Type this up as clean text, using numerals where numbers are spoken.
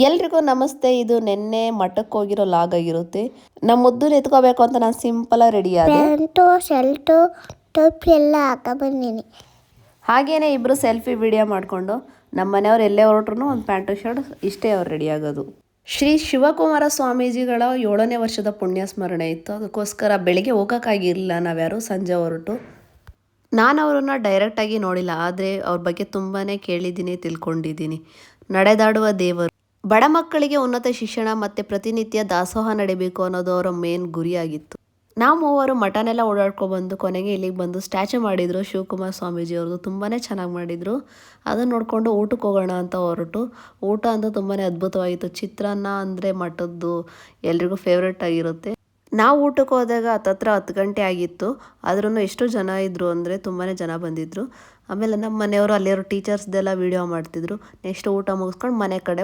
ಎಲ್ರಿಗೂ ನಮಸ್ತೆ. ಇದು ನಿನ್ನೆ ಮಠಕ್ಕೆ ಹೋಗಿರೋ ಲಾಗ್ ಆಗಿರುತ್ತೆ. ನಮ್ಮ ಮುದ್ದು ಎತ್ಕೋಬೇಕು ಅಂತ ನಾನು ಸಿಂಪಲ್ ರೆಡಿ ಆದೆ. ಪ್ಯಾಂಟು ಶರ್ಟು ಟೋಪಿ ಎಲ್ಲ ಹಾಕೊಂಡ್ಬಂದಿನಿ. ಹಾಗೇನೆ ಇಬ್ರು ಸೆಲ್ಫಿ ವಿಡಿಯೋ ಮಾಡಿಕೊಂಡು ನಮ್ಮ ಮನೆಯವ್ರು ಎಲ್ಲೇ ಹೊರಟ್ರು ಒಂದು ಪ್ಯಾಂಟು ಶರ್ಟ್ ಇಷ್ಟೇ ಅವ್ರು ರೆಡಿ ಆಗೋದು. ಶ್ರೀ ಶಿವಕುಮಾರ ಸ್ವಾಮೀಜಿಗಳ 7ನೇ ವರ್ಷದ ಪುಣ್ಯ ಸ್ಮರಣೆ ಇತ್ತು. ಅದಕ್ಕೋಸ್ಕರ ಬೆಳಿಗ್ಗೆ ಹೋಗೋಕ್ಕಾಗಿರಲಿಲ್ಲ ನಾವ್ಯಾರು, ಸಂಜೆ ಹೊರಟು. ನಾನು ಅವ್ರನ್ನ ಡೈರೆಕ್ಟಾಗಿ ನೋಡಿಲ್ಲ, ಆದರೆ ಅವ್ರ ಬಗ್ಗೆ ತುಂಬಾ ಕೇಳಿದ್ದೀನಿ, ತಿಳ್ಕೊಂಡಿದ್ದೀನಿ. ನಡೆದಾಡುವ ದೇವರು, ಬಡ ಮಕ್ಕಳಿಗೆ ಉನ್ನತ ಶಿಕ್ಷಣ ಮತ್ತು ಪ್ರತಿನಿತ್ಯ ದಾಸೋಹ ನಡಿಬೇಕು ಅನ್ನೋದು ಅವರ ಮೇನ್ ಗುರಿಯಾಗಿತ್ತು. ನಾವು ಮೂವರು ಮಠನೆಲ್ಲ ಓಡಾಡ್ಕೊಬಂದು ಕೊನೆಗೆ ಇಲ್ಲಿಗೆ ಬಂದು ಸ್ಟ್ಯಾಚು ಮಾಡಿದರು ಶಿವಕುಮಾರ ಸ್ವಾಮೀಜಿ ಅವ್ರದ್ದು. ತುಂಬಾ ಚೆನ್ನಾಗಿ ಮಾಡಿದರು. ಅದನ್ನು ನೋಡಿಕೊಂಡು ಊಟಕ್ಕೆ ಹೋಗೋಣ ಅಂತ ಹೊರಟು. ಊಟ ಅಂತೂ ತುಂಬಾ ಅದ್ಭುತವಾಗಿತ್ತು. ಚಿತ್ರಾನ್ನ ಅಂದರೆ ಮಠದ್ದು ಎಲ್ರಿಗೂ ಫೇವ್ರೇಟ್ ಆಗಿರುತ್ತೆ. ನಾವು ಊಟಕ್ಕೆ ಹೋದಾಗ ಹತ್ತತ್ರ 10 ಗಂಟೆ ಆಗಿತ್ತು. ಆದ್ರೂ ಎಷ್ಟು ಜನ ಇದ್ದರು ಅಂದರೆ ತುಂಬಾ ಜನ ಬಂದಿದ್ದರು. ಆಮೇಲೆ ನಮ್ಮ ಮನೆಯವರು ಅಲ್ಲಿರೋ ಟೀಚರ್ಸ್ದೆಲ್ಲ ವೀಡಿಯೋ ಮಾಡ್ತಿದ್ರು. ನೆಕ್ಸ್ಟ್ ಊಟ ಮುಗಿಸ್ಕೊಂಡು ಮನೆ ಕಡೆ